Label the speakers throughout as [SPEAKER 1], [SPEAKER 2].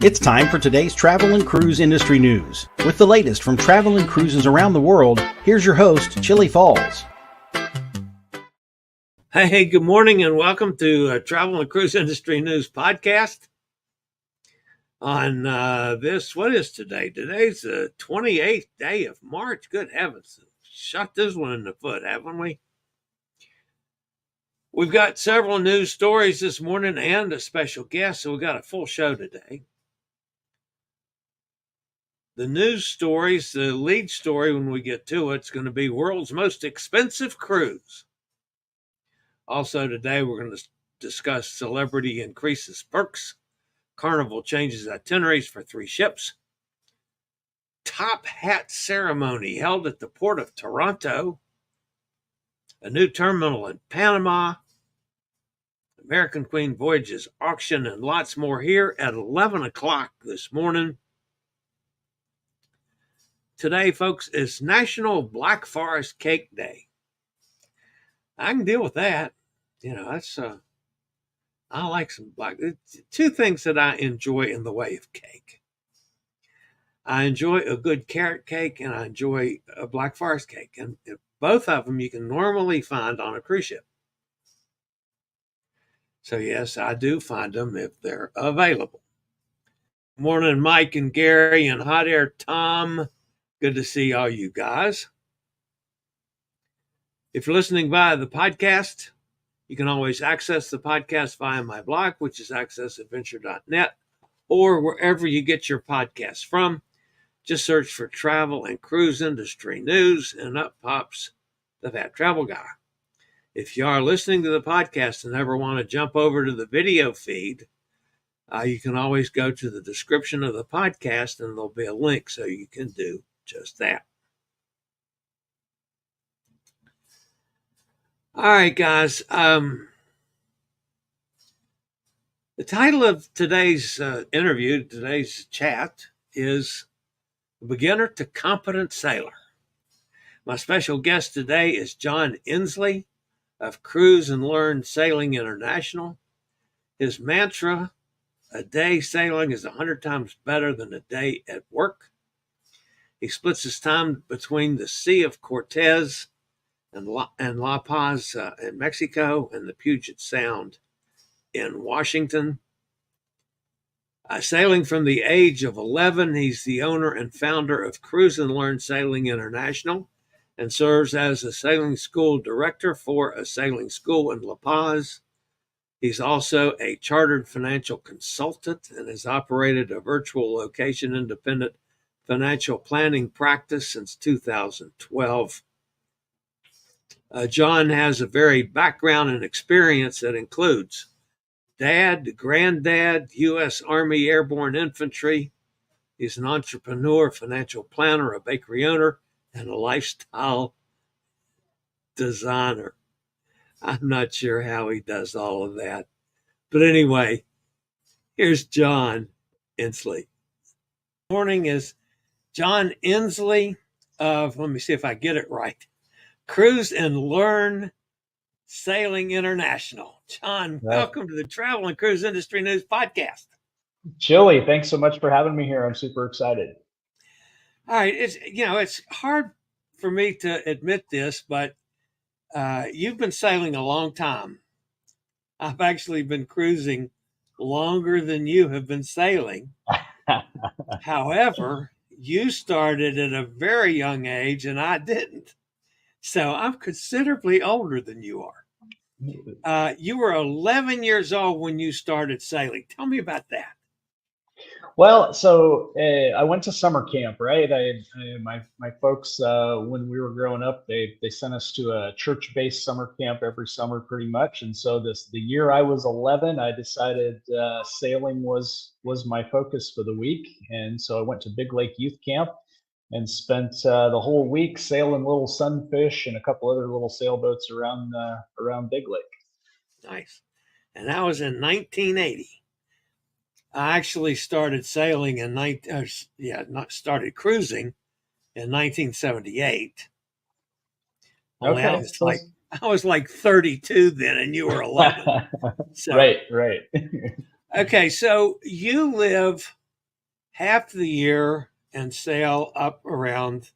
[SPEAKER 1] It's time for today's travel and cruise industry news. With the latest from travel and cruises around the world, here's your host, Chillie Falls.
[SPEAKER 2] Hey, good morning and welcome to Travel and Cruise Industry News Podcast. On what is today? Today's the 28th day of March. Good heavens. Shot this one in the foot, haven't we? We've got several news stories this morning and a special guest, so we've got a full show today. The news stories, the lead story when we get to it's going to be world's most expensive cruise. Also today, we're going to discuss celebrity increases perks. Carnival changes itineraries for 3 ships. Top hat ceremony held at the port of Toronto. A new terminal in Panama. American Queen Voyages auction and lots more here at 11 o'clock this morning. Today, folks, is National Black Forest Cake Day. I can deal with that. You know, I like some black. 2 things that I enjoy in the way of cake. I enjoy a good carrot cake and I enjoy a black forest cake. And both of them you can normally find on a cruise ship. So yes, I do find them if they're available. Morning, Mike and Gary and Hot Air Tom. Good to see all you guys. If you're listening via the podcast, you can always access the podcast via my blog, which is accessadventure.net, or wherever you get your podcasts from. Just search for Travel and Cruise Industry News, and up pops the Fat Travel Guy. If you are listening to the podcast and ever want to jump over to the video feed, you can always go to the description of the podcast, and there'll be a link so you can do just that. All right, guys. The title of today's interview, today's chat, is Beginner to Competent Sailor. My special guest today is John Ensley of Cruise and Learn Sailing International. His mantra, a day sailing is 100 times better than a day at work. He splits his time between the Sea of Cortez and La Paz in Mexico and the Puget Sound in Washington. Sailing from the age of 11, he's the owner and founder of Cruise and Learn Sailing International and serves as a sailing school director for a sailing school in La Paz. He's also a chartered financial consultant and has operated a virtual location independent financial planning practice since 2012. John has a varied background and experience that includes dad, granddad, U.S. Army Airborne Infantry. He's an entrepreneur, financial planner, a bakery owner, and a lifestyle designer. I'm not sure how he does all of that. But anyway, here's John Ensley. Morning is John Ensley of, let me see if I get it right, Cruise and Learn Sailing International. John, welcome to the Travel and Cruise Industry News Podcast.
[SPEAKER 3] Chillie, thanks so much for having me here. I'm super excited.
[SPEAKER 2] All right, it's hard for me to admit this, but you've been sailing a long time. I've actually been cruising longer than you have been sailing. However, you started at a very young age and I didn't. So I'm considerably older than you are. You were 11 years old when you started sailing. Tell me about that.
[SPEAKER 3] Well, so I went to summer camp, right? My folks, when we were growing up, they sent us to a church-based summer camp every summer, pretty much. And so the year I was 11, I decided sailing was my focus for the week, and so I went to Big Lake Youth Camp and spent the whole week sailing little sunfish and a couple other little sailboats around Big Lake.
[SPEAKER 2] Nice. And that was in 1980. I actually started sailing started cruising in 1978. Only
[SPEAKER 3] Okay.
[SPEAKER 2] I was like 32 then, and you were 11. So,
[SPEAKER 3] Right.
[SPEAKER 2] Okay, so you live half the year and sail up around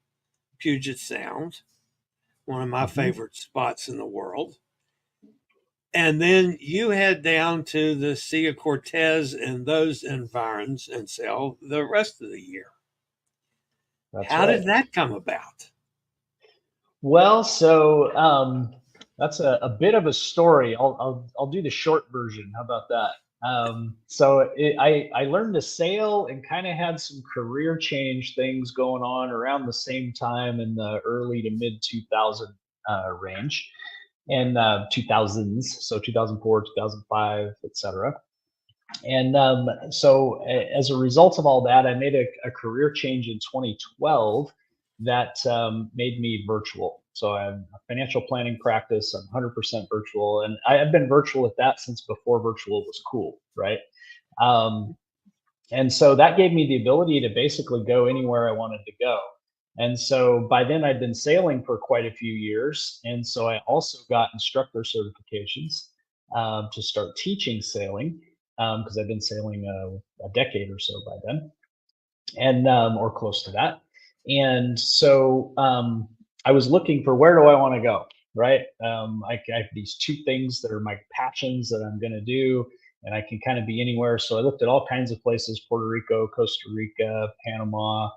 [SPEAKER 2] Puget Sound, one of my favorite spots in the world. And then you head down to the Sea of Cortez and those environs and sail the rest of the year.
[SPEAKER 3] That's
[SPEAKER 2] How
[SPEAKER 3] right.
[SPEAKER 2] did that come about?
[SPEAKER 3] Well, so that's a bit of a story. I'll do the short version. How about that? I learned to sail and kind of had some career change things going on around the same time in the early to mid 2000 range, and 2000s, so 2004, 2005, etc. And as a result of all that, I made a career change in 2012 that made me virtual. So I have a financial planning practice. I'm 100% virtual, and I've been virtual at that since before virtual was cool, right? Um, and so that gave me the ability to basically go anywhere I wanted to go. And so by then I'd been sailing for quite a few years, and so I also got instructor certifications to start teaching sailing because I've been sailing a decade or so by then, and or close to that. And so I was looking for, where do I want to go, right? I have these two things that are my passions that I'm going to do, and I can kind of be anywhere. So I looked at all kinds of places: Puerto Rico, Costa Rica, Panama,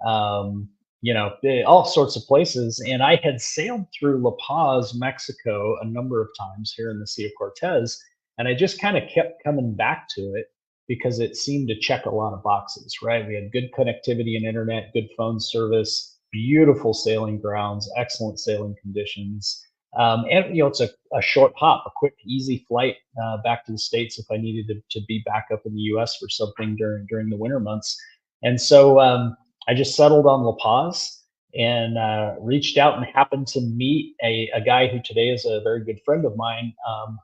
[SPEAKER 3] all sorts of places. And I had sailed through La Paz, Mexico, a number of times here in the Sea of Cortez, and I just kind of kept coming back to it because it seemed to check a lot of boxes, right? We had good connectivity and internet, good phone service, beautiful sailing grounds, excellent sailing conditions. And it's a short hop, a quick, easy flight back to the States if I needed to be back up in the US for something during the winter months. And so I just settled on La Paz and reached out and happened to meet a guy who today is a very good friend of mine,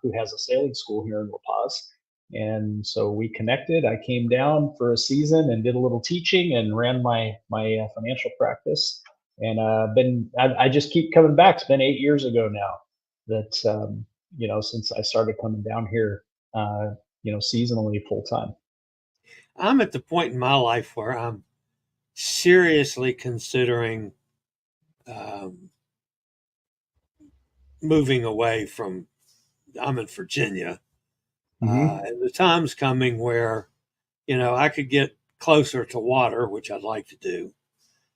[SPEAKER 3] who has a sailing school here in La Paz. And so we connected. I came down for a season and did a little teaching and ran my financial practice. And I just keep coming back. It's been 8 years ago now that since I started coming down here, seasonally full time.
[SPEAKER 2] I'm at the point in my life where I'm seriously considering moving away from. I'm in Virginia, and the time's coming where, I could get closer to water, which I'd like to do,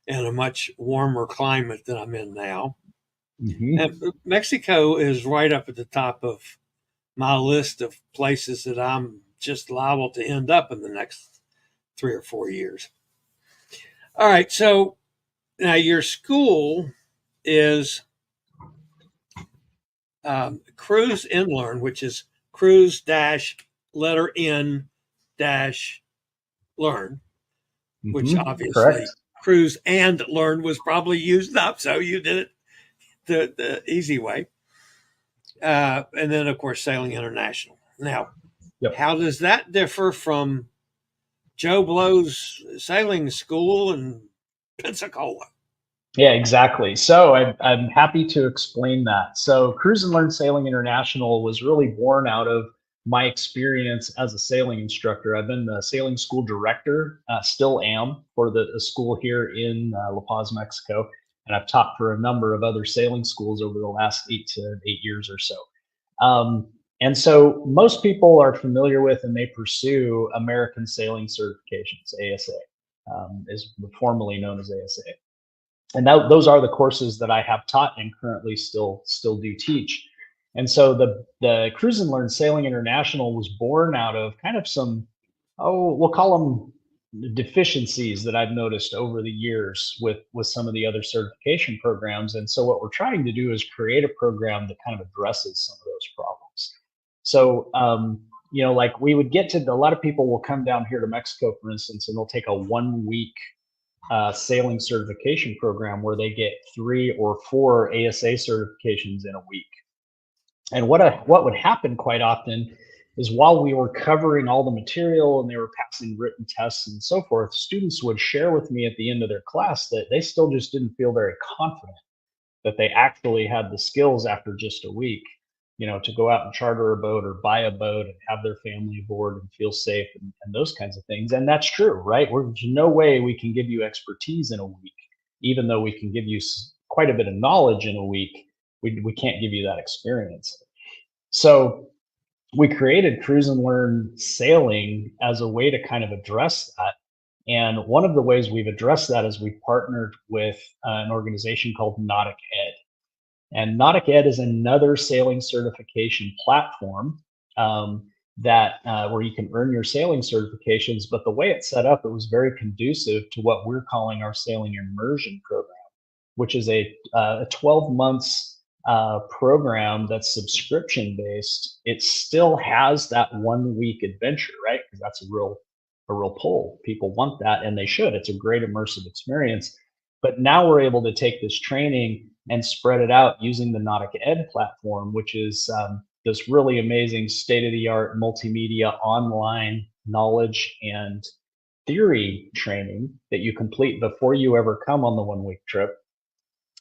[SPEAKER 2] in a much warmer climate than I'm in now. And Mexico is right up at the top of my list of places that I'm just liable to end up in the next 3 or 4 years. All right, so now your school is Cruise and Learn, which is cruise dash letter N dash learn, which obviously
[SPEAKER 3] correct.
[SPEAKER 2] Cruise and Learn was probably used up, so you did it the easy way. And then, of course, Sailing International. Now, how does that differ from Joe Blow's sailing school in Pensacola?
[SPEAKER 3] Yeah, exactly. So I'm happy to explain that. So Cruise and Learn Sailing International was really born out of my experience as a sailing instructor. I've been the sailing school director, still am, for the school here in La Paz, Mexico. And I've taught for a number of other sailing schools over the last 8 years or so. And so most people are familiar with and they pursue American Sailing Certifications, ASA, is formerly known as ASA. And those are the courses that I have taught and currently still do teach. And so the Cruise and Learn Sailing International was born out of kind of some, we'll call them deficiencies that I've noticed over the years with some of the other certification programs. And so what we're trying to do is create a program that kind of addresses some of those problems. So, like we would get to, a lot of people will come down here to Mexico, for instance, and they'll take a 1 week sailing certification program where they get 3 or 4 ASA certifications in a week. And what would happen quite often is, while we were covering all the material and they were passing written tests and so forth, students would share with me at the end of their class that they still just didn't feel very confident that they actually had the skills after just a week. to go out and charter a boat or buy a boat and have their family aboard and feel safe and those kinds of things. And that's true, right? There's no way we can give you expertise in a week, even though we can give you quite a bit of knowledge in a week. We can't give you that experience. So we created Cruise and Learn Sailing as a way to kind of address that. And one of the ways we've addressed that is we've partnered with an organization called Nautic Ed. And Nautic Ed is another sailing certification platform that where you can earn your sailing certifications. But the way it's set up, it was very conducive to what we're calling our sailing immersion program, which is a 12 months program that's subscription based. It still has that 1 week adventure, right? Because that's a real pull. People want that, and they should. It's a great immersive experience. But now we're able to take this training and spread it out using the Nautic Ed platform, which is this really amazing state-of-the-art multimedia online knowledge and theory training that you complete before you ever come on the 1 week trip.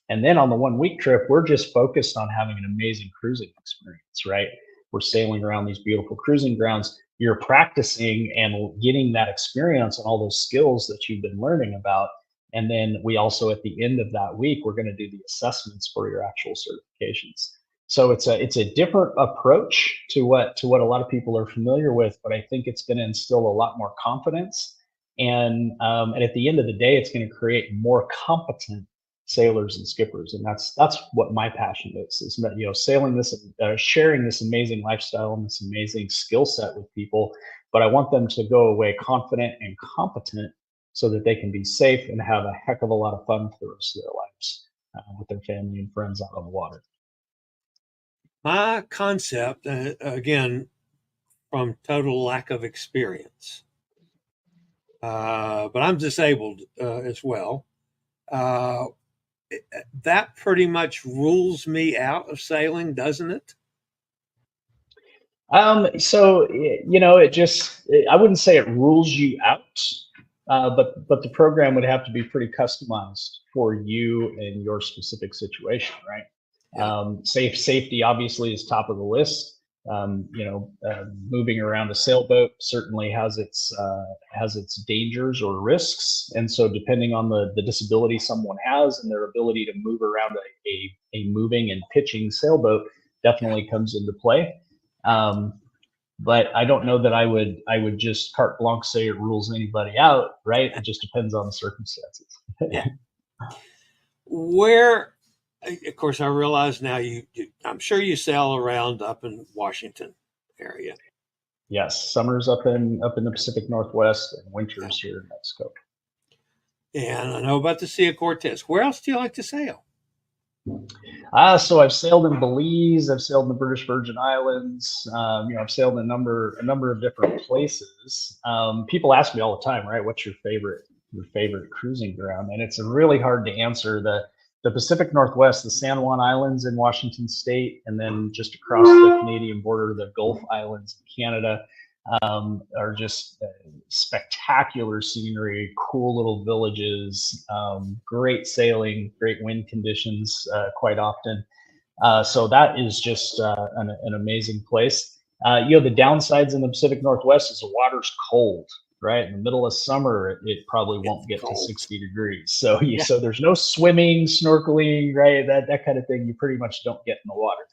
[SPEAKER 3] And then on the 1 week trip, we're just focused on having an amazing cruising experience, right? We're sailing around these beautiful cruising grounds. You're practicing and getting that experience and all those skills that you've been learning about. And then we also, at the end of that week, we're going to do the assessments for your actual certifications. So it's a different approach to what a lot of people are familiar with, but I think it's going to instill a lot more confidence. And at the end of the day, it's going to create more competent sailors and skippers, and that's what my passion is sailing this, sharing this amazing lifestyle and this amazing skill set with people. But I want them to go away confident and competent so that they can be safe and have a heck of a lot of fun for the rest of their lives with their family and friends out on the water.
[SPEAKER 2] My concept, again, from total lack of experience, but I'm disabled as well. That pretty much rules me out of sailing, doesn't it?
[SPEAKER 3] So I wouldn't say it rules you out, but the program would have to be pretty customized for you and your specific situation, right? Yeah. Safety obviously is top of the list. Moving around a sailboat certainly has its dangers or risks, and so depending on the disability someone has and their ability to move around a moving and pitching sailboat definitely comes into play. But I don't know that I would just carte blanche say it rules anybody out, right? It just depends on the circumstances.
[SPEAKER 2] Yeah. Where, of course, I realize now I'm sure you sail around up in Washington area.
[SPEAKER 3] Yes, summers up in the Pacific Northwest and winters here in Mexico.
[SPEAKER 2] And I know about the Sea of Cortez. Where else do you like to sail?
[SPEAKER 3] So I've sailed in Belize. I've sailed in the British Virgin Islands. I've sailed in a number of different places. People ask me all the time, right? What's your favorite cruising ground? And it's really hard to answer. The Pacific Northwest, the San Juan Islands in Washington State, and then just across the Canadian border, the Gulf Islands in Canada, are just spectacular scenery, cool little villages, great sailing, great wind conditions quite often. So that is just an amazing place. The downsides in the Pacific Northwest is the water's cold, right? In the middle of summer, it probably won't get to 60 degrees. So so there's no swimming, snorkeling, right? That kind of thing you pretty much don't get in the water.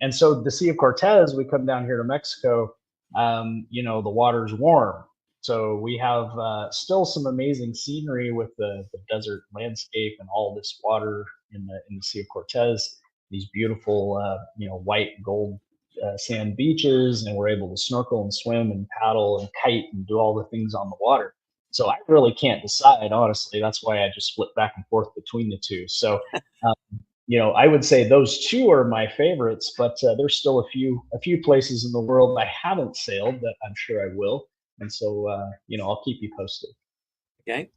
[SPEAKER 3] And so the Sea of Cortez, we come down here to Mexico, the water's warm. So we have still some amazing scenery with the desert landscape and all this water in the Sea of Cortez, these beautiful, white gold sand beaches, and we're able to snorkel and swim and paddle and kite and do all the things on the water. So I really can't decide, honestly. That's why I just split back and forth between the two. So, I would say those two are my favorites, but there's still a few places in the world I haven't sailed that I'm sure I will. And so, I'll keep you posted.
[SPEAKER 2] Okay.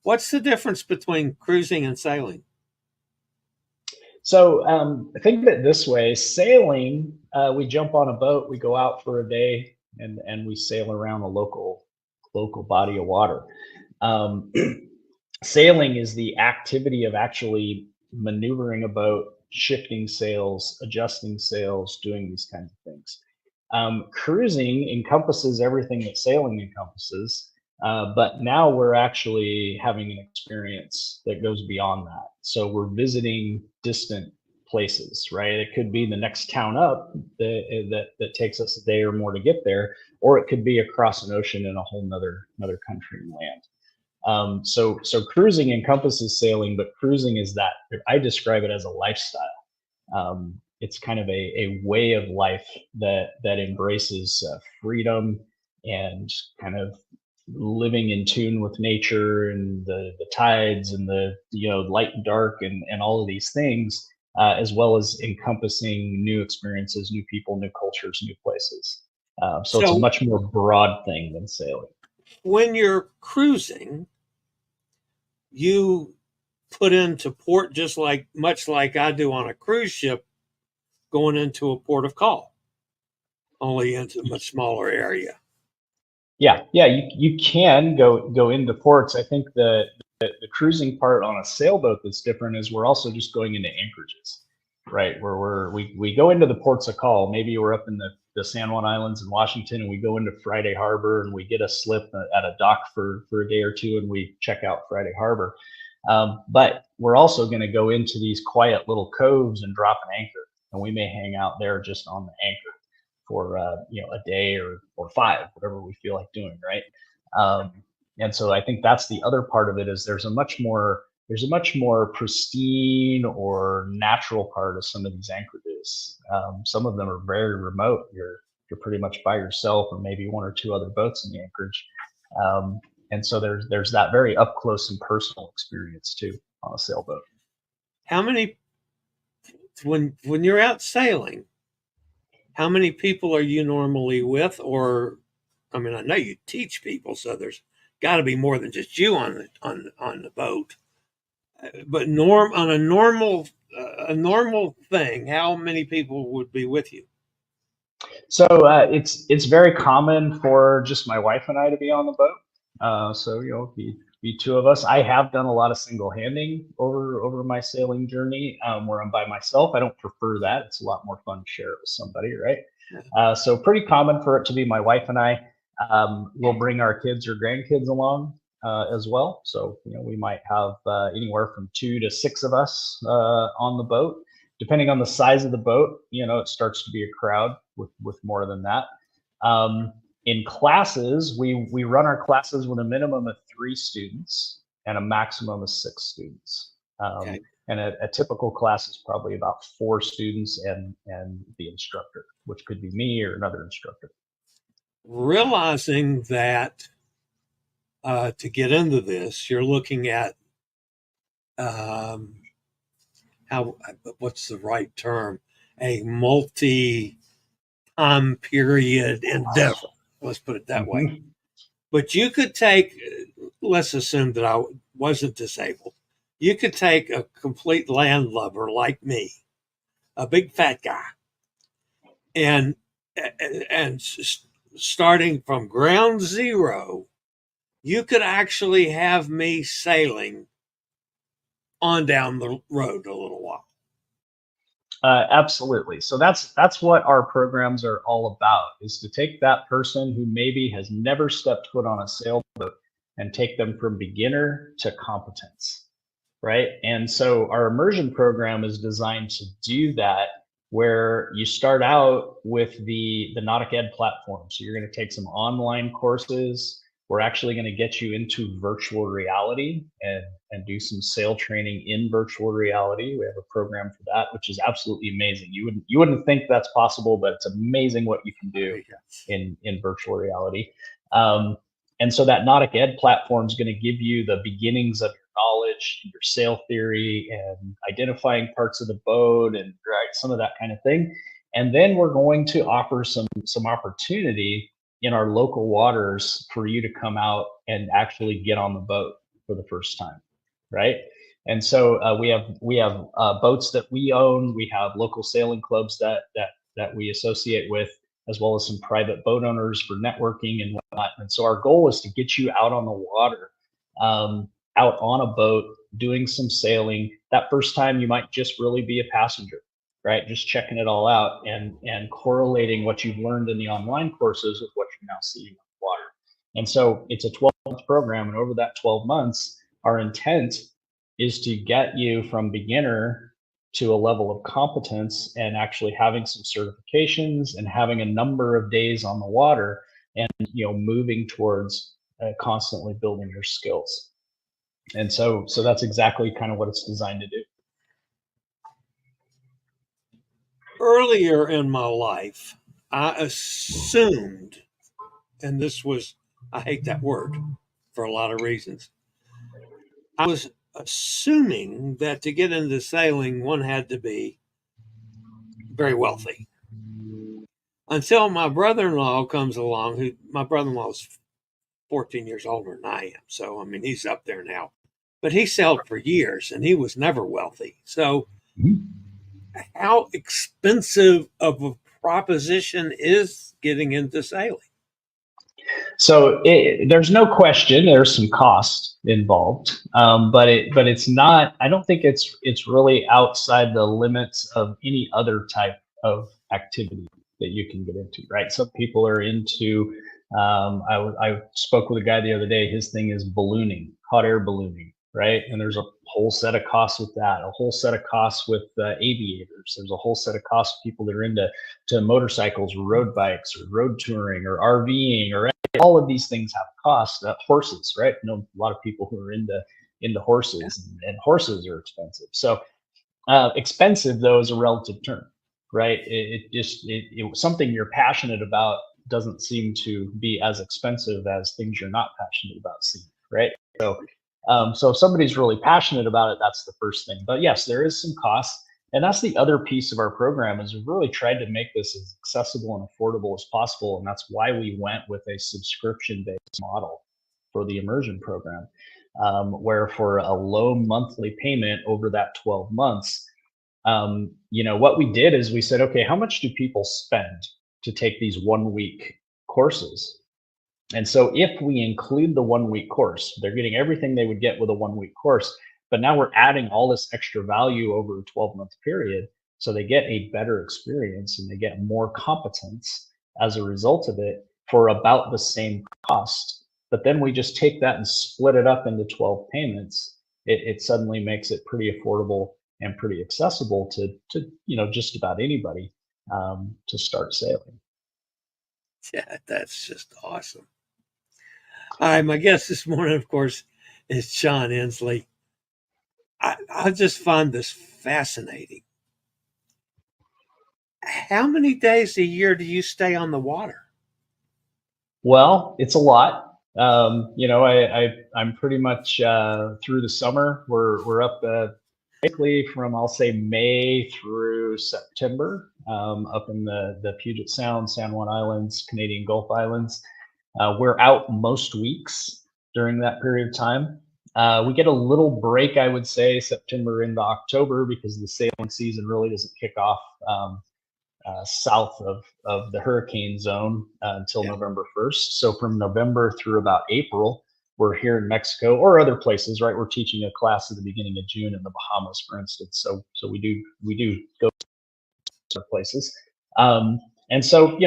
[SPEAKER 2] What's the difference between cruising and sailing?
[SPEAKER 3] So think of it this way: sailing, we jump on a boat, we go out for a day, and we sail around a local body of water. Sailing is the activity of actually maneuvering a boat, shifting sails, adjusting sails, doing these kinds of things. Cruising encompasses everything that sailing encompasses, but now we're actually having an experience that goes beyond that. So we're visiting distant places, right? It could be the next town up that takes us a day or more to get there, or it could be across an ocean in a whole another country and land. So cruising encompasses sailing, but cruising is that, I describe it as a lifestyle. It's kind of a way of life that embraces freedom and kind of living in tune with nature and the tides and the light and dark and all of these things, as well as encompassing new experiences, new people, new cultures, new places. So it's a much more broad thing than sailing.
[SPEAKER 2] When you're cruising, you put into port much like I do on a cruise ship, going into a port of call, only into a much smaller area.
[SPEAKER 3] Yeah, you can go into ports. I think the cruising part on a sailboat that's different is we're also just going into anchorages, right? Where we go into the ports of call. Maybe we're up in the San Juan Islands in Washington, and we go into Friday Harbor, and we get a slip at a dock for a day or two, and we check out Friday Harbor. But we're also going to go into these quiet little coves and drop an anchor, and we may hang out there just on the anchor for a day or 5, whatever we feel like doing, right? And so I think that's the other part of it, is there's a much more pristine or natural part of some of these anchorages. Some of them are very remote. You're pretty much by yourself, or maybe 1 or 2 other boats in the anchorage. And so there's that very up close and personal experience too on a sailboat.
[SPEAKER 2] How many, when you're out sailing, how many people are you normally with? Or, I mean, I know you teach people, so there's got to be more than just you on the boat. But on a normal thing, how many people would be with you?
[SPEAKER 3] So it's very common for just my wife and I to be on the boat. So be 2 of us. I have done a lot of single handing over my sailing journey, where I'm by myself. I don't prefer that. It's a lot more fun to share it with somebody, right? So pretty common for it to be my wife and I. We'll bring our kids or grandkids along as well. So we might have anywhere from 2 to 6 of us on the boat. Depending on the size of the boat, it starts to be a crowd with more than that. In classes, we run our classes with a minimum of 3 students and a maximum of 6 students. Okay. And a typical class is probably about 4 students and the instructor, which could be me or another instructor.
[SPEAKER 2] Realizing that to get into this, you're looking at what's the right term? A multi-time period endeavor. Let's put it that way. But you could take, let's assume that I wasn't disabled. You could take a complete landlubber like me, a big fat guy, and starting from ground zero, you could actually have me sailing on down the road a little while.
[SPEAKER 3] Absolutely. So that's what our programs are all about, is to take that person who maybe has never stepped foot on a sailboat and take them from beginner to competence, right? And so our immersion program is designed to do that, where you start out with the Nautic Ed platform. So you're going to take some online courses. We're actually going to get you into virtual reality and do some sail training in virtual reality. We have a program for that, which is absolutely amazing. You wouldn't think that's possible, but it's amazing what you can do in virtual reality. And so that Nautic Ed platform is going to give you the beginnings of your knowledge, your sail theory, and identifying parts of the boat, and some of that kind of thing. And then we're going to offer some opportunity in our local waters for you to come out and actually get on the boat for the first time, right? And so we have boats that we own. We have local sailing clubs that we associate with, as well as some private boat owners for networking and whatnot. And so our goal is to get you out on the water, out on a boat, doing some sailing. That first time you might just really be a passenger, right? Just checking it all out and correlating what you've learned in the online courses with what you're now seeing on the water. And so it's a 12-month program, and over that 12 months, our intent is to get you from beginner to a level of competence and actually having some certifications and having a number of days on the water, and moving towards constantly building your skills. And so that's exactly kind of what it's designed to do.
[SPEAKER 2] Earlier in my life, I assumed, and this was, I hate that word for a lot of reasons. I was assuming that to get into sailing, one had to be very wealthy. Until my brother-in-law comes along, my brother-in-law is 14 years older than I am. So, I mean, he's up there now. But he sailed for years, and he was never wealthy. So how expensive of a proposition is getting into sailing?
[SPEAKER 3] So there's no question there's some cost involved, but it's not. I don't think it's really outside the limits of any other type of activity that you can get into, right? Some people are into. I spoke with a guy the other day. His thing is ballooning, hot air ballooning, right? And there's a whole set of costs with that. A whole set of costs with aviators. There's a whole set of costs with people that are into motorcycles, or road bikes, or road touring, or RVing, or all of these things have costs. Horses, right? I know a lot of people who are into horses, and horses are expensive. So expensive, though, is a relative term, right? It something you're passionate about doesn't seem to be as expensive as things you're not passionate about seeing, right? So if somebody's really passionate about it, that's the first thing. But yes, there is some cost. And that's the other piece of our program, is we've really tried to make this as accessible and affordable as possible. And that's why we went with a subscription-based model for the immersion program, where for a low monthly payment over that 12 months, what we did is we said, okay, how much do people spend to take these 1-week courses? And so if we include the 1-week course, they're getting everything they would get with a 1-week course. But now we're adding all this extra value over a 12-month period. So they get a better experience and they get more competence as a result of it for about the same cost. But then we just take that and split it up into 12 payments. It suddenly makes it pretty affordable and pretty accessible to just about anybody to start sailing.
[SPEAKER 2] Yeah, that's just awesome. Hi, my guest this morning, of course, is John Ensley. I just find this fascinating. How many days a year do you stay on the water?
[SPEAKER 3] Well, it's a lot. I'm pretty much through the summer. We're up basically from, I'll say, May through September, up in the Puget Sound, San Juan Islands, Canadian Gulf Islands. We're out most weeks during that period of time. We get a little break, I would say, September into October, because the sailing season really doesn't kick off south of the hurricane zone until November 1st. So from November through about April, we're here in Mexico or other places, right? We're teaching a class at the beginning of June in the Bahamas, for instance. So we do go to places. And so,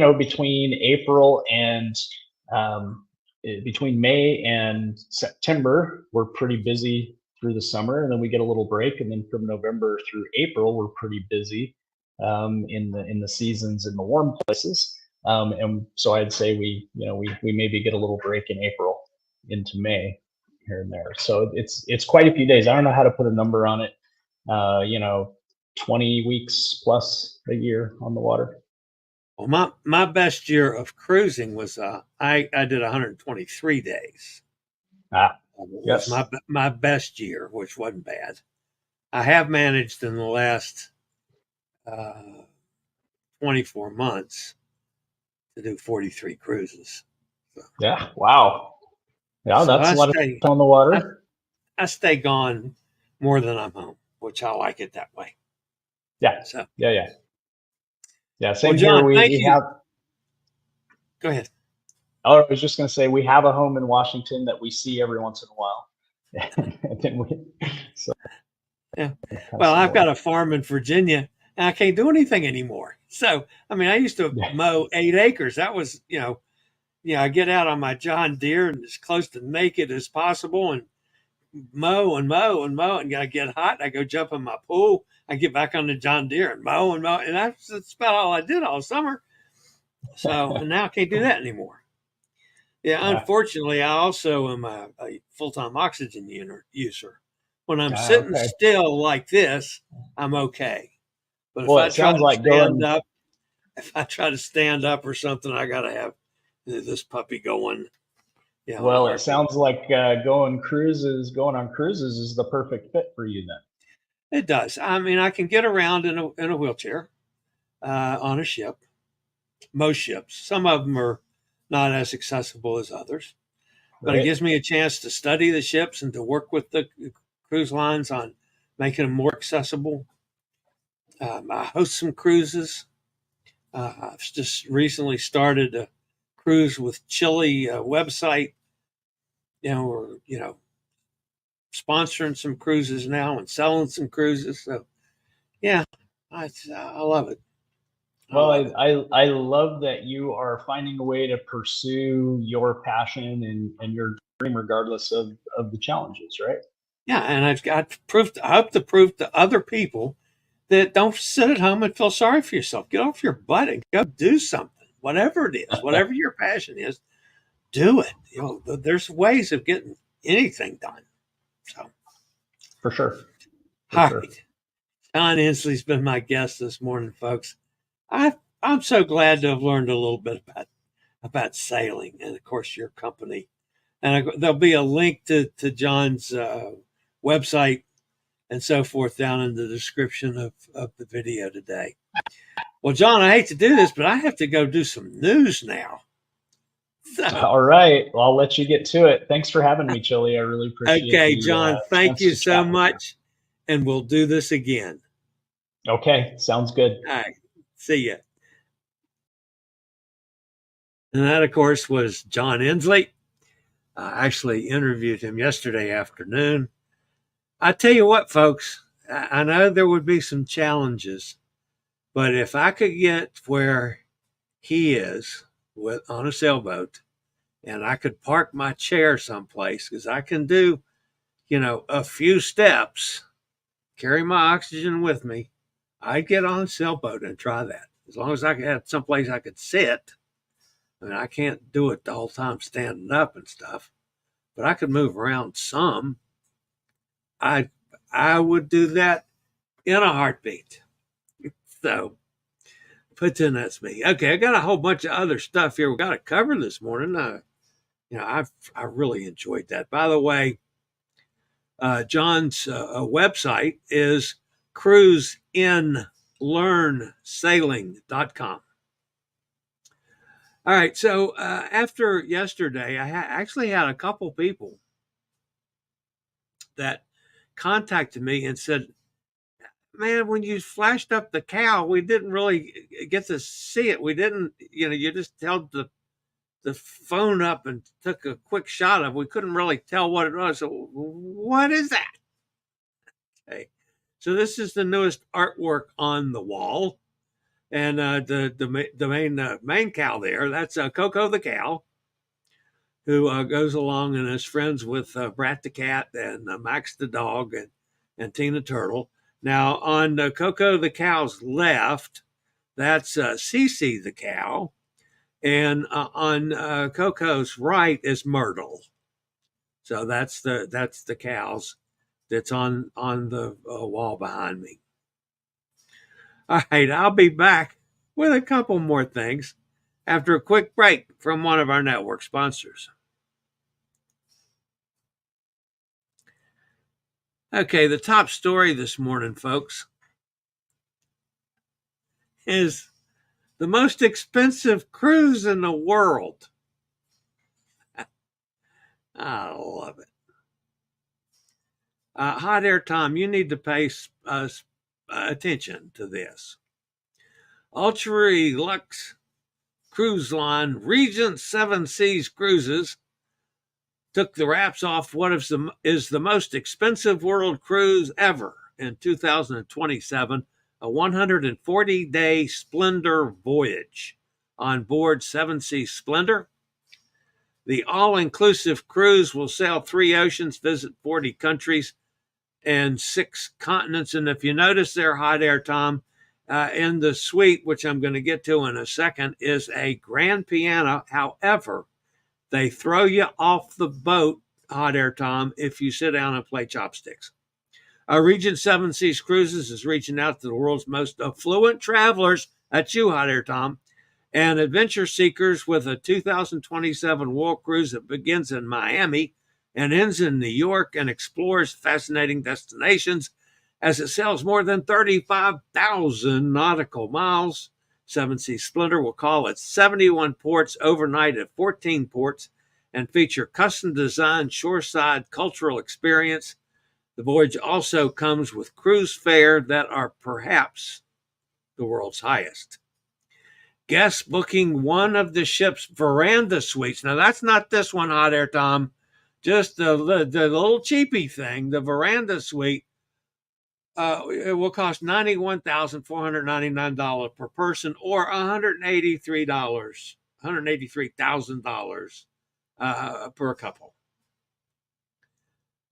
[SPEAKER 3] between May and September, we're pretty busy through the summer, and then we get a little break. And then from November through April, we're pretty busy in the seasons in the warm places. And so I'd say we maybe get a little break in April into May here and there. So it's quite a few days. I don't know how to put a number on it. 20 weeks plus a year on the water.
[SPEAKER 2] Well, my best year of cruising was I did 123 days.
[SPEAKER 3] Yes.
[SPEAKER 2] Was my best year, which wasn't bad. I have managed in the last 24 months to do 43 cruises. So,
[SPEAKER 3] yeah. Wow. Yeah, so that's a lot of on the water.
[SPEAKER 2] I stay gone more than I'm home, which I like it that way.
[SPEAKER 3] Yeah. So yeah. Same
[SPEAKER 2] well, John,
[SPEAKER 3] here. We have.
[SPEAKER 2] Go ahead.
[SPEAKER 3] Oh, I was just going to say we have a home in Washington that we see every once in a while, And then so
[SPEAKER 2] Yeah.
[SPEAKER 3] pass
[SPEAKER 2] Well,
[SPEAKER 3] the
[SPEAKER 2] I've
[SPEAKER 3] ball.
[SPEAKER 2] got a farm in Virginia and I can't do anything anymore. So, I mean, I used to
[SPEAKER 3] Yeah.
[SPEAKER 2] mow 8 acres. That was, I get out on my John Deere and as close to naked as possible and mow and mow and mow. And I get hot. I go jump in my pool. I get back on the John Deere and mow and mow. And that's about all I did all summer. So, and now I can't do that anymore. Yeah,
[SPEAKER 3] Yeah.
[SPEAKER 2] unfortunately, I also am a full-time oxygen user. When I'm sitting
[SPEAKER 3] Okay.
[SPEAKER 2] still like this, I'm okay. But
[SPEAKER 3] Well, it sounds like going.
[SPEAKER 2] if I try to stand up or something, I got to have this puppy going. Yeah, in a
[SPEAKER 3] Well, it
[SPEAKER 2] heartbeat.
[SPEAKER 3] sounds like going on cruises is the perfect fit for you then.
[SPEAKER 2] It does. I mean, I can get around in a wheelchair on a ship. Most ships. Some of them are not as accessible as others. But it
[SPEAKER 3] Right.
[SPEAKER 2] gives me a chance to study the ships and to work with the cruise lines on making them more accessible. I host some cruises. I've just recently started a cruise with Chillie website. We're sponsoring some cruises now and selling some cruises. So yeah, I love it. I
[SPEAKER 3] Well,
[SPEAKER 2] love it.
[SPEAKER 3] I love that you are finding a way to pursue your passion and your dream regardless of the challenges, right?
[SPEAKER 2] Yeah, and I've got proof. I hope to prove to other people that don't sit at home and feel sorry for yourself. Get off your butt and go do something. Whatever it is, whatever your passion is, do it. There's ways of getting anything done. So,
[SPEAKER 3] For sure. For
[SPEAKER 2] all
[SPEAKER 3] sure.
[SPEAKER 2] right. John Ensley's been my guest this morning, folks. I'm so glad to have learned a little bit about sailing and, of course, your company. And there'll be a link to John's website and so forth down in the description of the video today. Well, John, I hate to do this, but I have to go do some news now. So,
[SPEAKER 3] All right. Well, I'll let you get to it. Thanks for having me, Chillie. I really appreciate
[SPEAKER 2] okay,
[SPEAKER 3] the
[SPEAKER 2] John, thank
[SPEAKER 3] chance
[SPEAKER 2] you
[SPEAKER 3] to
[SPEAKER 2] so
[SPEAKER 3] chat with you.
[SPEAKER 2] much. And we'll do this again.
[SPEAKER 3] Okay. Sounds good.
[SPEAKER 2] All right. See ya. And that, of course, was John Ensley. I actually interviewed him yesterday afternoon. I tell you what, folks, I know there would be some challenges, but if I could get where he is on a sailboat and I could park my chair someplace, because I can do, a few steps, carry my oxygen with me, I'd get on a sailboat and try that. As long as I had someplace I could sit. I mean, I can't do it the whole time standing up and stuff, but I could move around some. I I would do that in a heartbeat. So, but then that's me. Okay, I got a whole bunch of other stuff here we got to cover this morning. I really enjoyed that. By the way, John's website is cruiseinlearnsailing.com. All right, so after yesterday, I actually had a couple people that contacted me and said, man, when you flashed up the cow, we didn't really get to see it. We didn't, you just held the phone up and took a quick shot of it. We couldn't really tell what it was. So what is that? Okay. So this is the newest artwork on the wall. And the main cow there, that's Coco the cow, who goes along and is friends with Brat the cat and Max the dog and Tina Turtle. Now, on Coco the cow's left, that's Cece the cow. And on Coco's right is Myrtle. So that's the cows that's on the wall behind me. All right, I'll be back with a couple more things after a quick break from one of our network sponsors. Okay, the top story this morning, folks, is the most expensive cruise in the world. I love it. Hot Air Tom, you need to pay attention to this. Ultra Lux Cruise Line Regent Seven Seas Cruises took the wraps off what is the most expensive world cruise ever in 2027, a 140-day Splendor voyage on board Seven Seas Splendor. The all-inclusive cruise will sail 3 oceans, visit 40 countries and 6 continents. And if you notice there, Hot Air Tom, in the suite, which I'm going to get to in a second, is a grand piano. However, they throw you off the boat, Hot Air Tom, if you sit down and play chopsticks. Regent Seven Seas Cruises is reaching out to the world's most affluent travelers, that's you, Hot Air Tom, and adventure seekers with a 2027 world cruise that begins in Miami and ends in New York and explores fascinating destinations as it sails more than 35,000 nautical miles. Seven Seas Splendor will call at 71 ports, overnight at 14 ports, and feature custom-designed shoreside cultural experience. The voyage also comes with cruise fare that are perhaps the world's highest. Guests booking one of the ship's veranda suites. Now, that's not this one, Hot Air Tom, just the little cheapy thing, the veranda suite. It will cost $91,499 per person, or $183,000 per couple.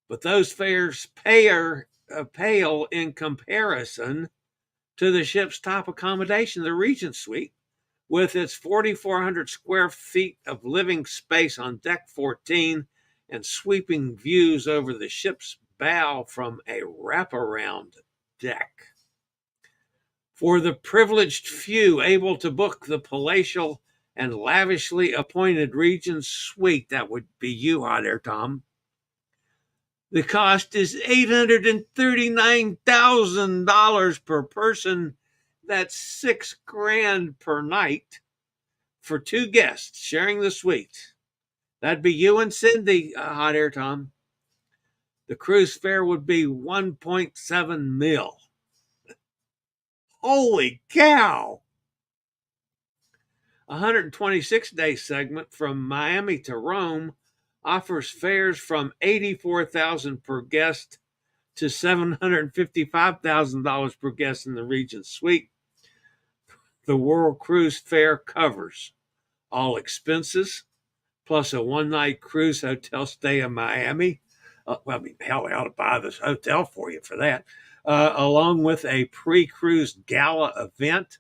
[SPEAKER 2] But those fares pale in comparison to the ship's top accommodation, the Regent Suite, with its 4,400 square feet of living space on deck 14 and sweeping views over the ship's bow from a wraparound deck. For the privileged few able to book the palatial and lavishly appointed Regent Suite, that would be you, Hot Air Tom, the cost is $839,000 per person. That's $6,000 per night for 2 guests sharing the suite. That'd be you and Cindy, Hot Air Tom. The cruise fare would be $1.7 million. Holy cow! A 126-day segment from Miami to Rome offers fares from $84,000 per guest to $755,000 per guest in the Regent Suite. The World Cruise fare covers all expenses, plus a one-night cruise hotel stay in Miami. Hell, they ought to buy this hotel for you for that, along with a pre-cruise gala event.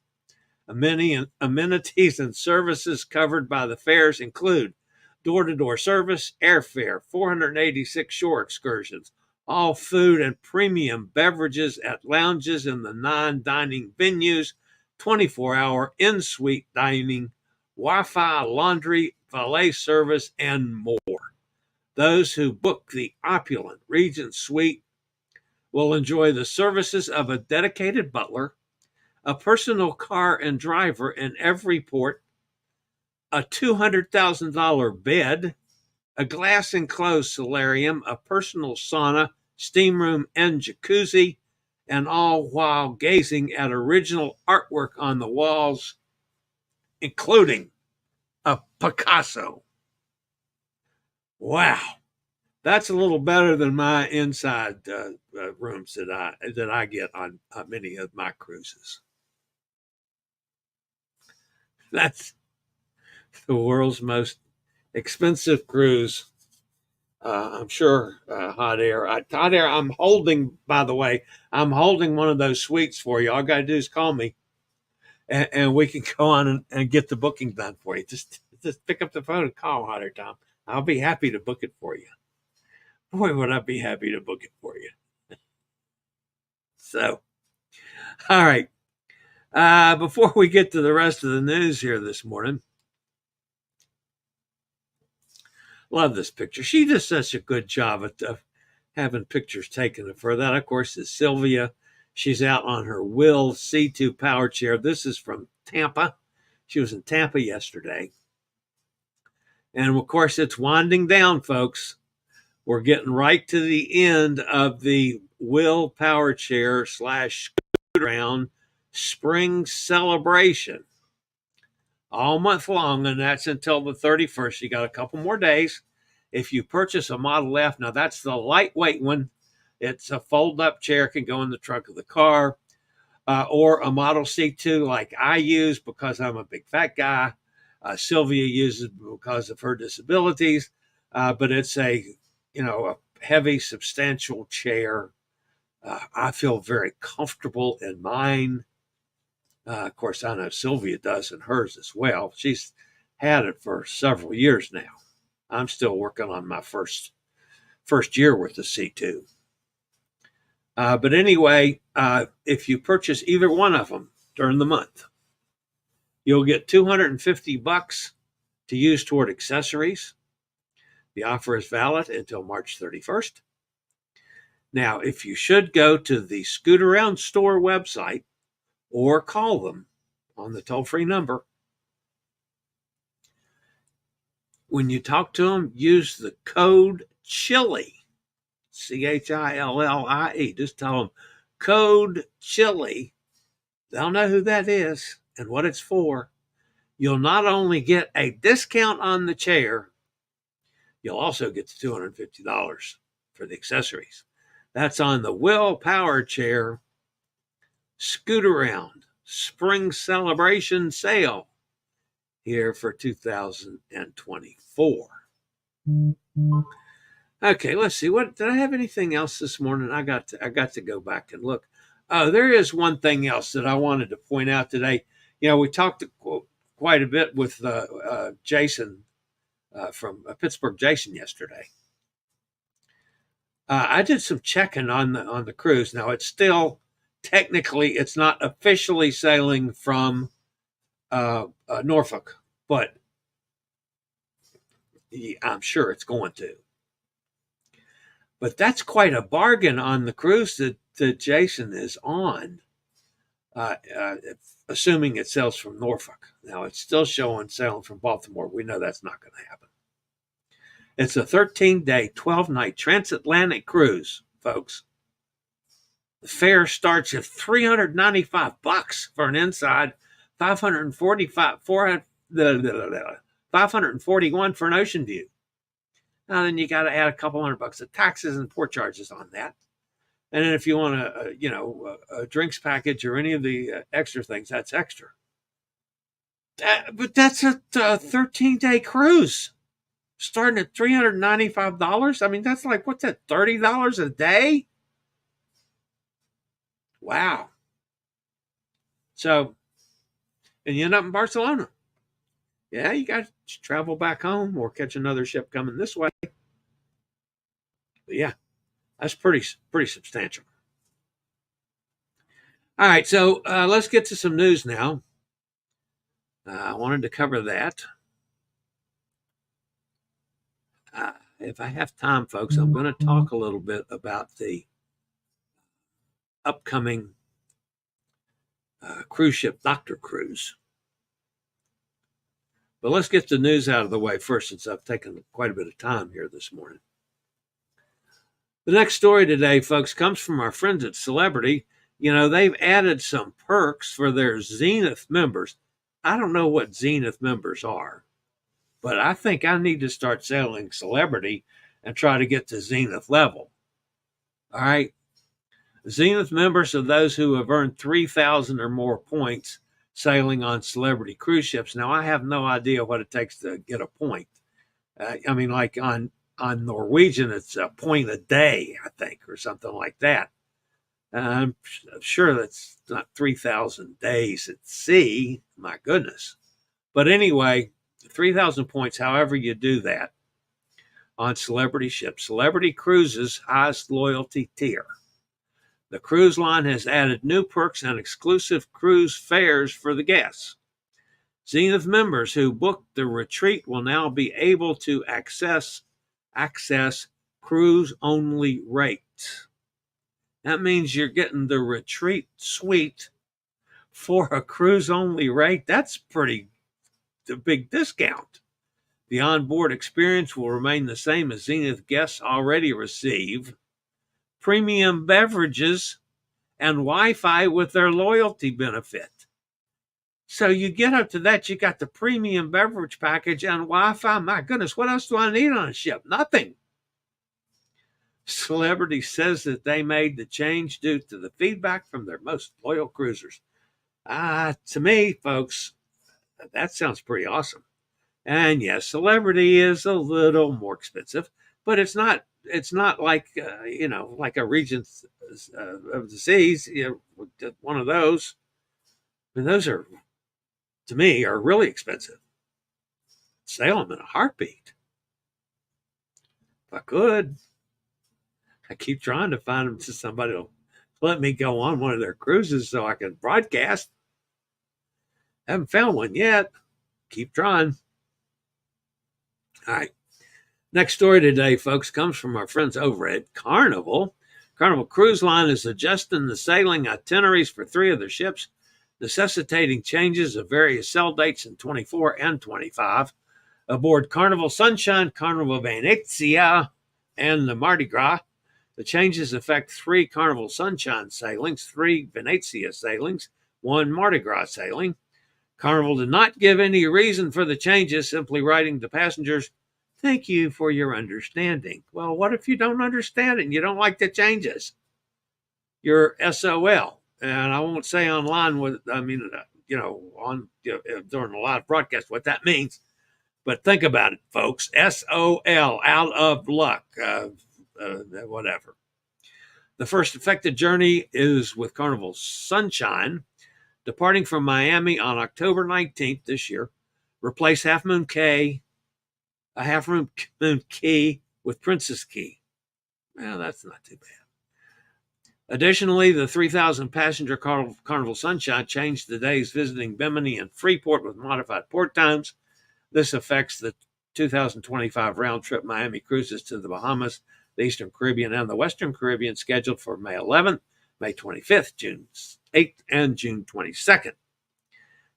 [SPEAKER 2] Amenities and services covered by the fares include door-to-door service, airfare, 486 shore excursions, all food and premium beverages at lounges in the non-dining venues, 24-hour in-suite dining, Wi-Fi, laundry, valet service, and more. Those who book the opulent Regent Suite will enjoy the services of a dedicated butler, a personal car and driver in every port, a $200,000 bed, a glass-enclosed solarium, a personal sauna, steam room, and jacuzzi, and all while gazing at original artwork on the walls, including a Picasso. Wow, that's a little better than my inside rooms that I get on many of my cruises. That's the world's most expensive cruise. I'm sure, Hot Air. Hot Air, I'm holding one of those suites for you. All you got to do is call me, and we can go on and get the booking done for you. Just pick up the phone and call, Hot Air Tom. I'll be happy to book it for you. Boy, would I be happy to book it for you. So, all right. Before we get to the rest of the news here this morning, love this picture. She does such a good job at having pictures taken of her. That, of course, is Sylvia. She's out on her Will C2 power chair. This is from Tampa. She was in Tampa yesterday. And, of course, it's winding down, folks. We're getting right to the end of the Will power chair / scoot around spring celebration. All month long, and that's until the 31st. You got a couple more days. If you purchase a Model F, now that's the lightweight one. It's a fold-up chair, can go in the trunk of the car, or a Model C2 like I use because I'm a big fat guy. Sylvia uses because of her disabilities, but it's a heavy, substantial chair. I feel very comfortable in mine. Of course, I know Sylvia does in hers as well. She's had it for several years now. I'm still working on my first year with the C2. But anyway, if you purchase either one of them during the month, you'll get $250 to use toward accessories. The offer is valid until March 31st. Now, if you should go to the Scoot Around store website or call them on the toll-free number, when you talk to them, use the code Chillie, Chillie. Just tell them code Chillie. They'll know who that is and what it's for. You'll not only get a discount on the chair, you'll also get the $250 for the accessories. That's on the Will Power Chair Scoot Around Spring Celebration Sale here for 2024. Okay, let's see. What did I have anything else this morning? I got to go back and look. Oh, there is one thing else that I wanted to point out today. We talked quite a bit with Jason from Pittsburgh, Jason, yesterday. I did some checking on the cruise. Now, it's still technically, it's not officially sailing from Norfolk, but I'm sure it's going to. But that's quite a bargain on the cruise that Jason is on, assuming it sails from Norfolk. Now, it's still showing sailing from Baltimore. We know that's not going to happen. It's a 13-day, 12-night transatlantic cruise, folks. The fare starts at $395 for an inside, $541 for an ocean view. Now then you got to add a couple $100 of taxes and port charges on that. And then if you want a drinks package or any of the extra things, that's extra. But that's a 13-day cruise starting at $395. I mean, that's like, what's that, $30 a day? Wow. So, and you end up in Barcelona. Yeah, you got to travel back home or catch another ship coming this way. But yeah, that's pretty substantial. All right, so let's get to some news now. I wanted to cover that. If I have time, folks, I'm going to talk a little bit about the upcoming cruise ship Doctor Cruise. But let's get the news out of the way first, since I've taken quite a bit of time here this morning. The next story today, folks, comes from our friends at Celebrity. They've added some perks for their Zenith members. I don't know what Zenith members are, but I think I need to start sailing Celebrity and try to get to Zenith level. All right. Zenith members are those who have earned 3,000 or more points sailing on Celebrity cruise ships. Now, I have no idea what it takes to get a point. Like on Norwegian, it's a point a day, I think, or something like that. I'm sure that's not 3,000 days at sea. My goodness. But anyway, 3,000 points, however you do that, on Celebrity ships. Celebrity Cruises' highest loyalty tier. The cruise line has added new perks and exclusive cruise fares for the guests. Zenith members who booked the retreat will now be able to access cruise-only rates. That means you're getting the retreat suite for a cruise-only rate. That's a big discount. The onboard experience will remain the same as Zenith guests already receive. Premium beverages and Wi-Fi with their loyalty benefit. So you get up to that, you got the premium beverage package and Wi-Fi. My goodness, what else do I need on a ship? Nothing. Celebrity says that they made the change due to the feedback from their most loyal cruisers. To me, folks, that sounds pretty awesome. And yes, Celebrity is a little more expensive, but it's not. It's not like like a Regent of the Seas. One of those. And those are, to me, are really expensive. Sail them in a heartbeat. If I could, I keep trying to find them to somebody will let me go on one of their cruises so I can broadcast. Haven't found one yet. Keep trying. All right. Next story today, folks, comes from our friends over at Carnival. Carnival Cruise Line is adjusting the sailing itineraries for 3 of their ships, necessitating changes of various sail dates in 24 and 25. Aboard Carnival Sunshine, Carnival Venezia, and the Mardi Gras, the changes affect 3 Carnival Sunshine sailings, 3 Venezia sailings, 1 Mardi Gras sailing. Carnival did not give any reason for the changes, simply writing to passengers, "Thank you for your understanding." Well, what if you don't understand it and you don't like the changes? You're SOL. And I won't say online during a live broadcast what that means. But think about it, folks. SOL, out of luck, whatever. The first affected journey is with Carnival Sunshine, departing from Miami on October 19th this year. Replace Half Moon Cay with Princess Key. Well, that's not too bad. Additionally, the 3,000 passenger Carnival Sunshine changed the days visiting Bimini and Freeport with modified port times. This affects the 2025 round-trip Miami cruises to the Bahamas, the Eastern Caribbean, and the Western Caribbean, scheduled for May 11th, May 25th, June 8th, and June 22nd.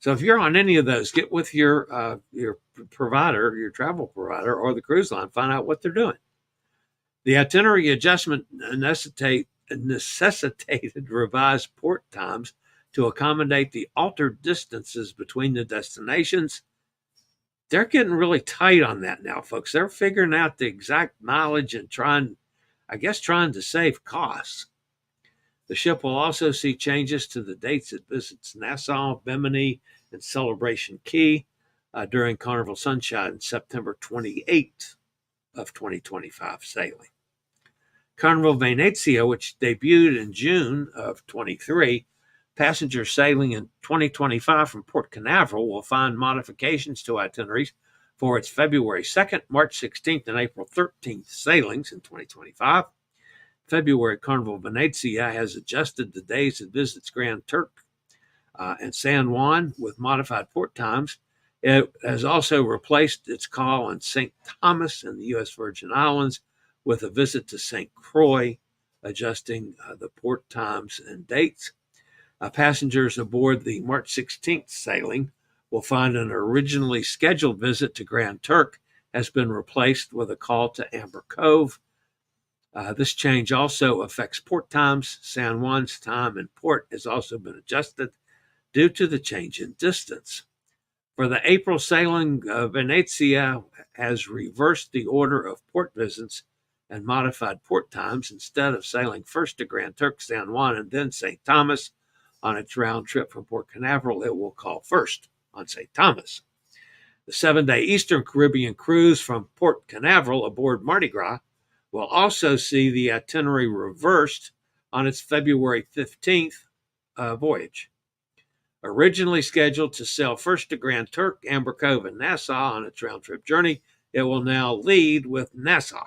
[SPEAKER 2] So if you're on any of those, get with your provider, your travel provider, or the cruise line, find out what they're doing. The itinerary adjustment necessitated revised port times to accommodate the altered distances between the destinations. They're getting really tight on that now, folks. They're figuring out the exact mileage and trying to save costs. The ship will also see changes to the dates it visits Nassau, Bimini, and Celebration Key during Carnival Sunshine, September 28th of 2025 sailing. Carnival Venezia, which debuted in June of 23, passengers sailing in 2025 from Port Canaveral will find modifications to itineraries for its February 2nd, March 16th, and April 13th sailings in 2025. February Carnival Venezia has adjusted the days it visits Grand Turk and San Juan with modified port times. It has also replaced its call on St. Thomas in the U.S. Virgin Islands with a visit to St. Croix, adjusting the port times and dates. Passengers aboard the March 16th sailing will find an originally scheduled visit to Grand Turk has been replaced with a call to Amber Cove. This change also affects port times. San Juan's time in port has also been adjusted due to the change in distance. For the April sailing, Venezia has reversed the order of port visits and modified port times. Instead of sailing first to Grand Turk, San Juan, and then St. Thomas on its round trip from Port Canaveral, it will call first on St. Thomas. The 7-day Eastern Caribbean cruise from Port Canaveral aboard Mardi Gras will also see the itinerary reversed on its February 15th voyage. Originally scheduled to sail first to Grand Turk, Amber Cove, and Nassau on its round-trip journey, it will now lead with Nassau.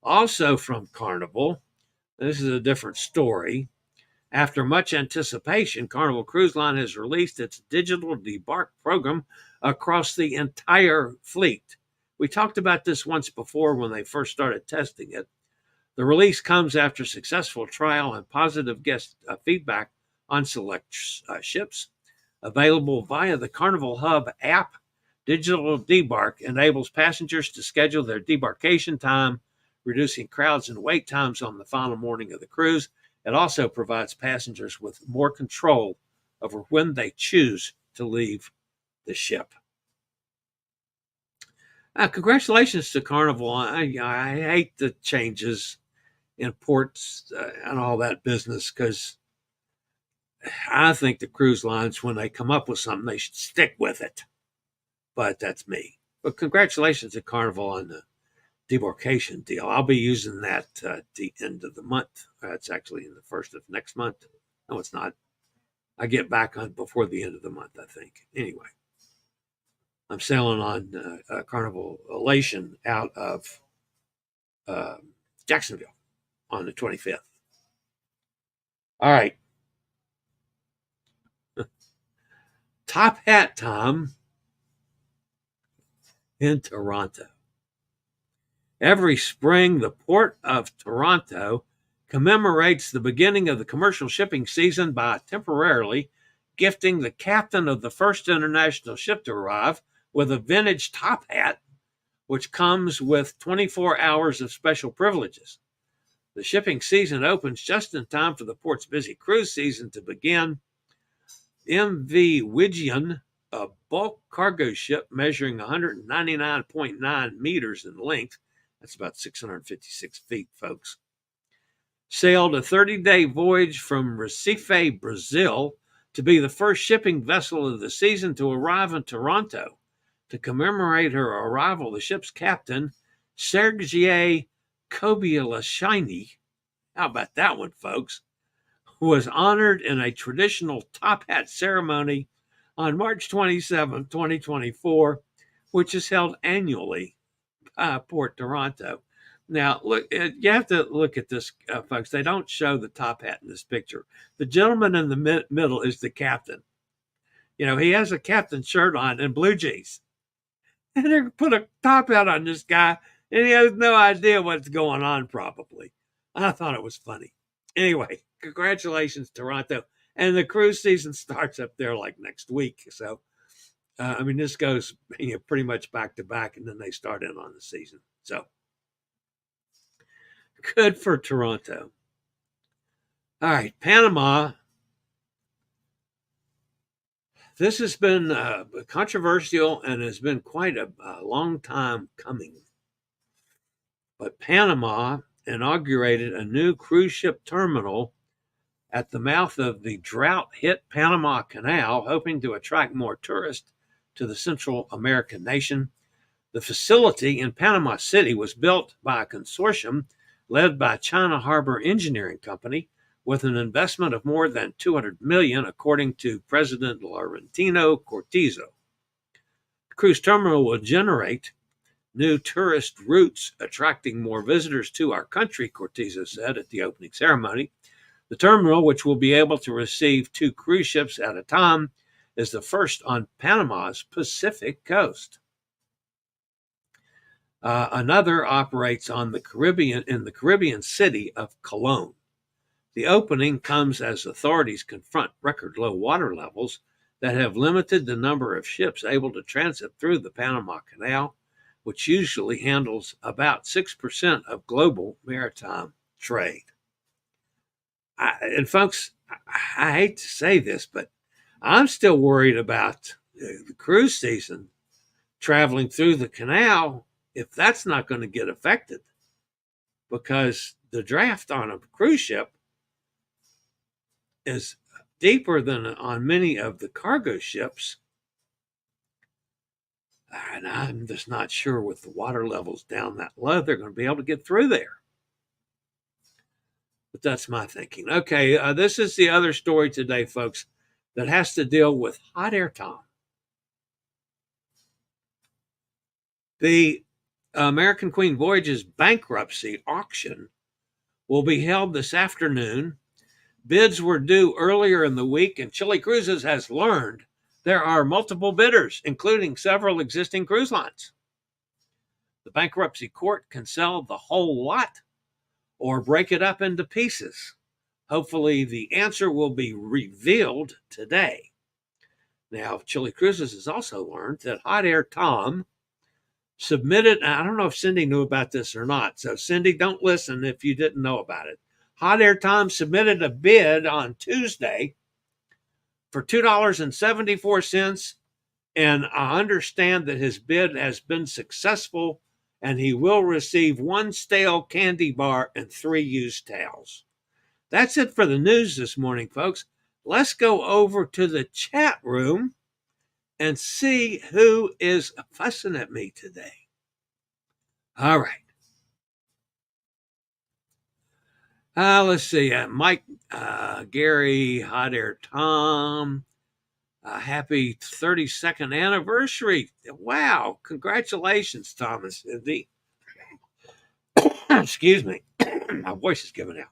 [SPEAKER 2] Also from Carnival, this is a different story. After much anticipation, Carnival Cruise Line has released its digital debark program across the entire fleet. We talked about this once before when they first started testing it. The release comes after successful trial and positive guest feedback on select ships. Available via the Carnival Hub app, digital debark enables passengers to schedule their debarkation time, reducing crowds and wait times on the final morning of the cruise. It also provides passengers with more control over when they choose to leave the ship. Congratulations to Carnival. I hate the changes in ports and all that business, because I think the cruise lines, when they come up with something, they should stick with it. But that's me. But congratulations to Carnival on the debarkation deal. I'll be using that at the end of the month. It's actually in the first of next month. No, it's not. I get back on before the end of the month, I think. Anyway, I'm sailing on Carnival Elation out of Jacksonville on the 25th. All right. Top hat time in Toronto. Every spring, the Port of Toronto commemorates the beginning of the commercial shipping season by temporarily gifting the captain of the first international ship to arrive with a vintage top hat, which comes with 24 hours of special privileges. The shipping season opens just in time for the port's busy cruise season to begin. MV Wigeon, a bulk cargo ship measuring 199.9 meters in length, that's about 656 feet, folks, sailed a 30-day voyage from Recife, Brazil, to be the first shipping vessel of the season to arrive in Toronto. To commemorate her arrival, the ship's captain, Sergei Kobyalashvili, how about that one, folks, was honored in a traditional top hat ceremony on March 27, 2024, which is held annually by Port Toronto. Now, look, you have to look at this, folks. They don't show the top hat in this picture. The gentleman in the middle is the captain. You know, he has a captain shirt on and blue jeans. And they put a top hat on this guy, and he has no idea what's going on, probably. I thought it was funny. Anyway, congratulations, Toronto. And the cruise season starts up there like next week. So, this goes pretty much back to back, and then they start in on the season. So, good for Toronto. All right, Panama. This has been controversial and has been quite a long time coming. But Panama inaugurated a new cruise ship terminal at the mouth of the drought-hit Panama Canal, hoping to attract more tourists to the Central American nation. The facility in Panama City was built by a consortium led by China Harbor Engineering Company, with an investment of more than $200 million, according to President Laurentino Cortez. The cruise terminal will generate new tourist routes, attracting more visitors to our country, Cortez said at the opening ceremony. The terminal, which will be able to receive 2 cruise ships at a time, is the first on Panama's Pacific coast. Another operates on the Caribbean, in the Caribbean city of Cologne. The opening comes as authorities confront record low water levels that have limited the number of ships able to transit through the Panama Canal, which usually handles about 6% of global maritime trade. And folks, I hate to say this, but I'm still worried about the cruise season traveling through the canal, if that's not going to get affected, because the draft on a cruise ship is deeper than on many of the cargo ships. And I'm just not sure with the water levels down that low, they're going to be able to get through there. But that's my thinking. Okay, this is the other story today, folks, that has to deal with hot air Tom. The American Queen Voyages bankruptcy auction will be held this afternoon. Bids were due earlier in the week, and Chillie Cruises has learned there are multiple bidders, including several existing cruise lines. The bankruptcy court can sell the whole lot or break it up into pieces. Hopefully, the answer will be revealed today. Now, Chillie Cruises has also learned that Hot Air Tom submitted, I don't know if Cindy knew about this or not, so Cindy, don't listen if you didn't know about it. Hot Air Tom submitted a bid on Tuesday for $2.74. And I understand that his bid has been successful, and he will receive 1 stale candy bar and 3 used towels. That's it for the news this morning, folks. Let's go over to the chat room and see who is fussing at me today. All right. Let's see. Mike, Gary, Hot Air Tom. Happy 32nd anniversary. Wow. Congratulations, Thomas. Excuse me. My voice is giving out.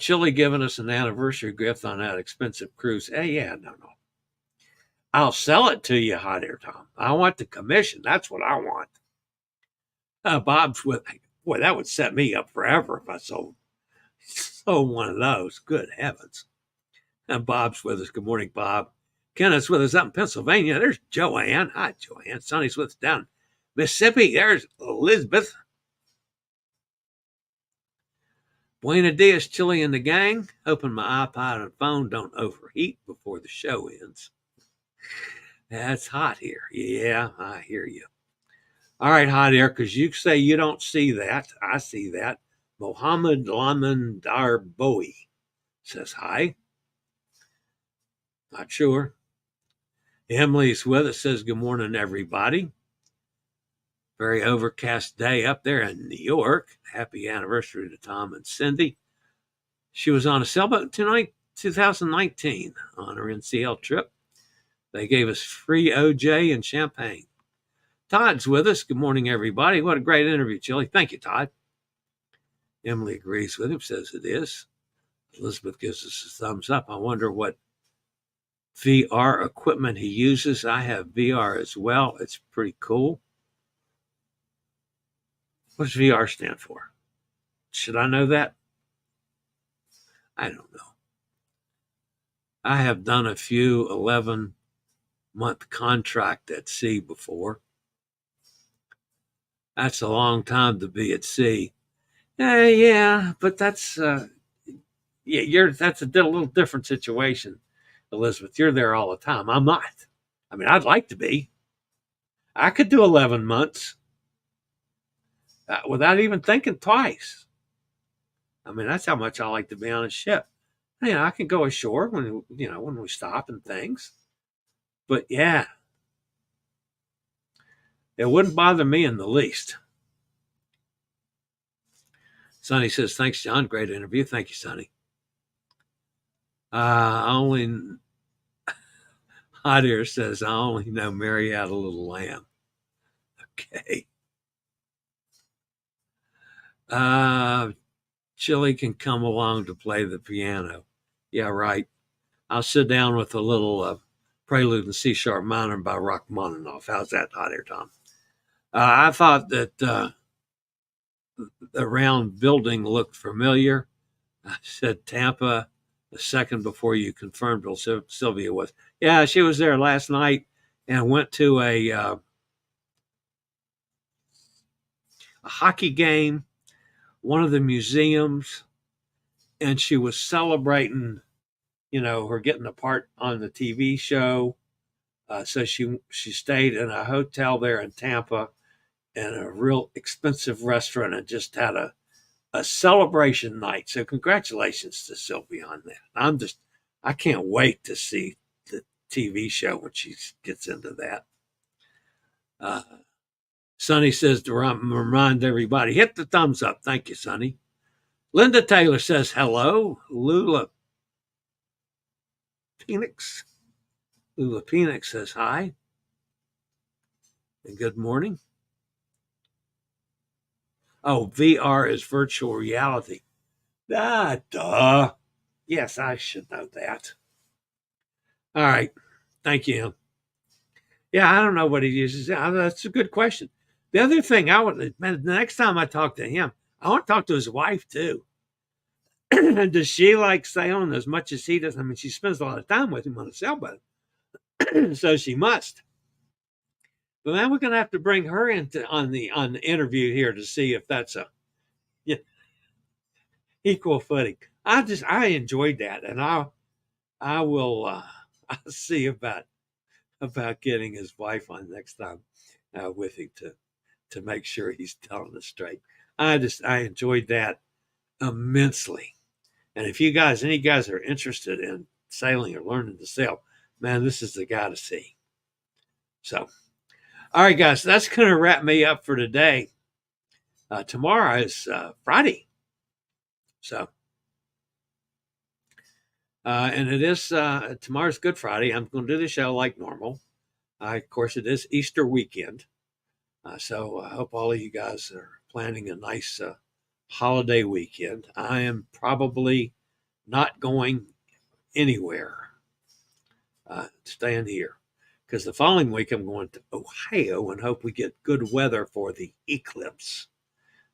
[SPEAKER 2] Chillie giving us an anniversary gift on that expensive cruise. Hey, yeah, no. I'll sell it to you, Hot Air Tom. I want the commission. That's what I want. Bob's with me. Boy, that would set me up forever if I sold one of those. Good heavens. And Bob's with us. Good morning, Bob. Kenneth's with us up in Pennsylvania. There's Joanne. Hi, Joanne. Sonny's with us down in Mississippi. There's Elizabeth. Buena dias, Chillie and the gang. Hoping my iPod and phone don't overheat before the show ends. That's hot here. Yeah, I hear you. All right, Hot Air, because you say you don't see that. I see that. Mohammed Laman Darboui says hi. Not sure. Emily's with us, says good morning, everybody. Very overcast day up there in New York. Happy anniversary to Tom and Cindy. She was on a sailboat tonight, 2019, on her NCL trip. They gave us free OJ and champagne. Todd's with us. Good morning, everybody. What a great interview, Chillie. Thank you, Todd. Emily agrees with him, says it is. Elizabeth gives us a thumbs up. I wonder what VR equipment he uses. I have VR as well. It's pretty cool. What does VR stand for? Should I know that? I don't know. I have done a few 11-month contract at sea before. That's a long time to be at sea. Yeah, but that's that's a little different situation, Elizabeth. You're there all the time. I'm not. I mean, I'd like to be. I could do 11 months without even thinking twice. I mean, that's how much I like to be on a ship. You know, I can go ashore when we stop and things. But yeah, it wouldn't bother me in the least. Sonny says, thanks, John. Great interview. Thank you, Sonny. Hot Air says, I only know Mary Had a Little Lamb. Okay. Chillie can come along to play the piano. Yeah, right. I'll sit down with a little Prelude in C-sharp minor by Rachmaninoff. How's that, Hot Air Tom? I thought that the round building looked familiar. I said Tampa a second before you confirmed who Sylvia was. Yeah, she was there last night and went to a hockey game, one of the museums, and she was celebrating, her getting a part on the TV show. So she stayed in a hotel there in Tampa and a real expensive restaurant and just had a celebration night. So congratulations to Sylvia on that. I can't wait to see the TV show when she gets into that. Sonny says to remind everybody, hit the thumbs up. Thank you, Sonny. Linda Taylor says hello. Lula Phoenix says hi and good morning. Oh, VR is virtual reality. Duh. Yes, I should know that. All right. Thank you. Yeah, I don't know what he uses. That's a good question. The other thing, the next time I talk to him, I want to talk to his wife too. Does she like sailing as much as he does? I mean, she spends a lot of time with him on a sailboat, so she must. But then we're going to have to bring her on the interview here to see if that's equal footing. I enjoyed that, and I will. I'll see about getting his wife on next time with him to make sure he's telling us straight. I enjoyed that immensely. And if any guys are interested in sailing or learning to sail, man, this is the guy to see. So, all right, guys, that's going to wrap me up for today. Tomorrow is Friday. So, and it is tomorrow's Good Friday. I'm going to do the show like normal. Of course, it is Easter weekend. So I hope all of you guys are planning a nice holiday weekend. I am probably not going anywhere, staying here, because the following week I'm going to Ohio and hope we get good weather for the eclipse.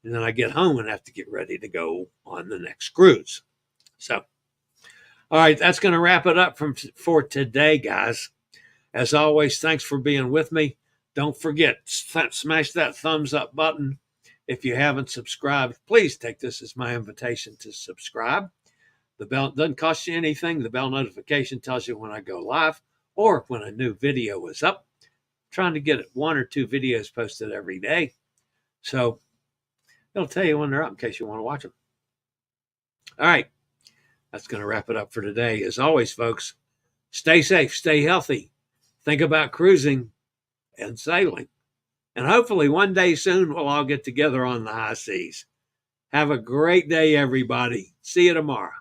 [SPEAKER 2] And then I get home and have to get ready to go on the next cruise. So, all right, that's going to wrap it up for today, guys. As always, thanks for being with me. Don't forget, smash that thumbs up button. If you haven't subscribed, please take this as my invitation to subscribe. The bell doesn't cost you anything. The bell notification tells you when I go live or when a new video is up. I'm trying to get 1 or 2 videos posted every day. So it'll tell you when they're up in case you want to watch them. All right. That's going to wrap it up for today. As always, folks, stay safe, stay healthy. Think about cruising and sailing. And hopefully one day soon we'll all get together on the high seas. Have a great day, everybody. See you tomorrow.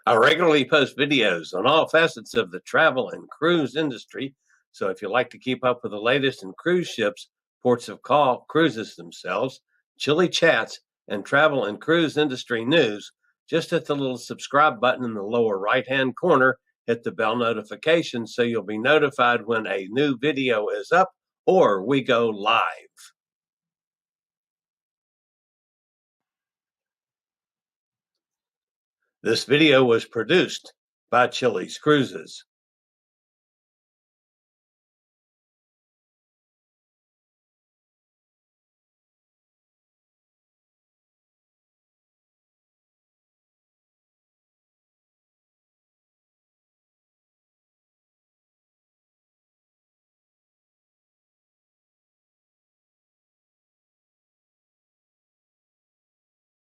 [SPEAKER 4] I regularly post videos on all facets of the travel and cruise industry. So if you like to keep up with the latest in cruise ships, ports of call, cruises themselves, Chillie chats, and travel and cruise industry news, just hit the little subscribe button in the lower right-hand corner. Hit the bell notification so you'll be notified when a new video is up or we go live. This video was produced by Chilliescruises.